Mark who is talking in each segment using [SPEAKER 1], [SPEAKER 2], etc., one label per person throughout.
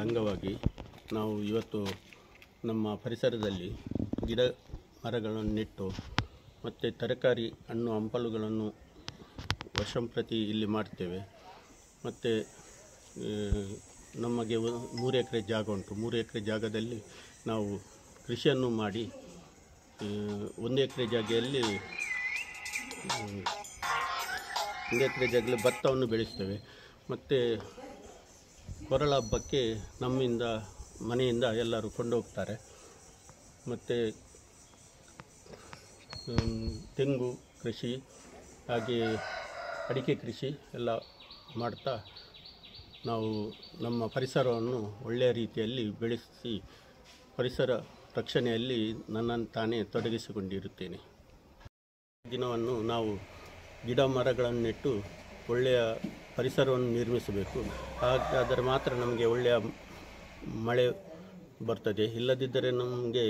[SPEAKER 1] ಅಂಗವಾಗಿ ನಾವು ಇವತ್ತು ನಮ್ಮ ಪರಿಸರದಲ್ಲಿ ಗಿಡ ಮರಗಳನ್ನು ನೆಟ್ಟು ಮತ್ತು ತರಕಾರಿ ಹಣ್ಣು ಹಂಪಲುಗಳನ್ನು ವರ್ಷಂಪ್ರತಿ ಇಲ್ಲಿ ಮಾಡ್ತೇವೆ. ಮತ್ತು ನಮಗೆ 3 ಎಕರೆ ಜಾಗ ಉಂಟು. 3 ಎಕರೆ ಜಾಗದಲ್ಲಿ ನಾವು ಕೃಷಿಯನ್ನು ಮಾಡಿ 1 ಎಕರೆ ಜಾಗದಲ್ಲಿ ಭತ್ತವನ್ನು ಬೆಳೆಸ್ತೇವೆ. ಮತ್ತು ಕೊರಳ ಹಬ್ಬಕ್ಕೆ ನಮ್ಮಿಂದ ಮನೆಯಿಂದ ಎಲ್ಲರೂ ಕೊಂಡೋಗ್ತಾರೆ. ಮತ್ತು ತೆಂಗು ಕೃಷಿ ಹಾಗೆ ಅಡಿಕೆ ಕೃಷಿ ಎಲ್ಲ ಮಾಡ್ತಾ ನಾವು ನಮ್ಮ ಪರಿಸರವನ್ನು ಒಳ್ಳೆಯ ರೀತಿಯಲ್ಲಿ ಬೆಳೆಸಿ ಪರಿಸರ ರಕ್ಷಣೆಯಲ್ಲಿ ನನ್ನನ್ನು ತಾನೇ ತೊಡಗಿಸಿಕೊಂಡಿರುತ್ತೇನೆ. ದಿನವನ್ನು ನಾವು ಗಿಡ ಮರಗಳನ್ನು ನೆಟ್ಟು ಒಳ್ಳೆಯ ಪರಿಸರವನ್ನು ನಿರ್ಮಿಸಬೇಕು. ಹಾಗಾದರೆ ಮಾತ್ರ ನಮಗೆ ಒಳ್ಳೆಯ ಮಳೆ ಬರ್ತದೆ. ಇಲ್ಲದಿದ್ದರೆ ನಮಗೆ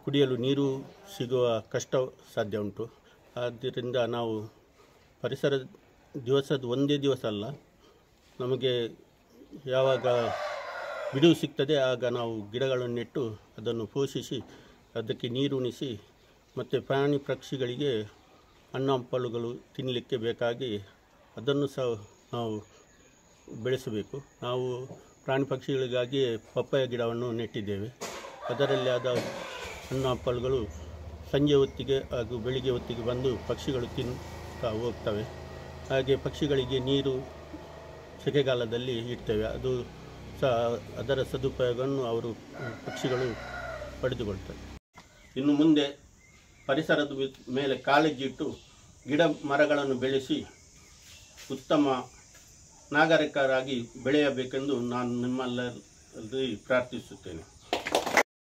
[SPEAKER 1] ಕುಡಿಯಲು ನೀರು ಸಿಗುವ ಕಷ್ಟ ಸಾಧ್ಯ ಉಂಟು. ಆದ್ದರಿಂದ ನಾವು ಪರಿಸರ ದಿವಸದ ಒಂದೇ ದಿವಸ ಅಲ್ಲ, ನಮಗೆ ಯಾವಾಗ ಬಿಡುವು ಸಿಗ್ತದೆ ಆಗ ನಾವು ಗಿಡಗಳನ್ನು ನೆಟ್ಟು ಅದನ್ನು ಪೋಷಿಸಿ ಅದಕ್ಕೆ ನೀರುಣಿಸಿ ಮತ್ತು ಪ್ರಾಣಿ ಪಕ್ಷಿಗಳಿಗೆ ಹಣ್ಣು ಹಂಪಲುಗಳು ತಿನ್ನಲಿಕ್ಕೆ ಬೇಕಾಗಿ ಅದನ್ನು ಸಹ ನಾವು ಬೆಳೆಸಬೇಕು. ನಾವು ಪ್ರಾಣಿ ಪಕ್ಷಿಗಳಿಗಾಗಿ ಪಪ್ಪಾಯ ಗಿಡವನ್ನು ನೆಟ್ಟಿದ್ದೇವೆ. ಅದರಲ್ಲಿ ಆದ ಹಣ್ಣು ಹಂಪಲುಗಳು ಸಂಜೆ ಹೊತ್ತಿಗೆ ಹಾಗೂ ಬೆಳಿಗ್ಗೆ ಹೊತ್ತಿಗೆ ಬಂದು ಪಕ್ಷಿಗಳು ತಿಂತಾ ಹೋಗ್ತವೆ. ಹಾಗೆ ಪಕ್ಷಿಗಳಿಗೆ ನೀರು ಸೆಕೆಗಾಲದಲ್ಲಿ ಇಡ್ತೇವೆ. ಅದು ಸಹ ಅದರ ಸದುಪಯೋಗವನ್ನು ಪಕ್ಷಿಗಳು ಪಡೆದುಕೊಳ್ತವೆ. ಇನ್ನು ಮುಂದೆ ಪರಿಸರದ ಮೇಲೆ ಕಾಳಜಿಯಿಟ್ಟು ಗಿಡ ಮರಗಳನ್ನು ಬೆಳೆಸಿ ಉತ್ತಮ ನಾಗರಿಕರಾಗಿ ಬೆಳೆಯಬೇಕೆಂದು ನಾನು ನಿಮ್ಮೆಲ್ಲರಲ್ಲಿ ಪ್ರಾರ್ಥಿಸುತ್ತೇನೆ.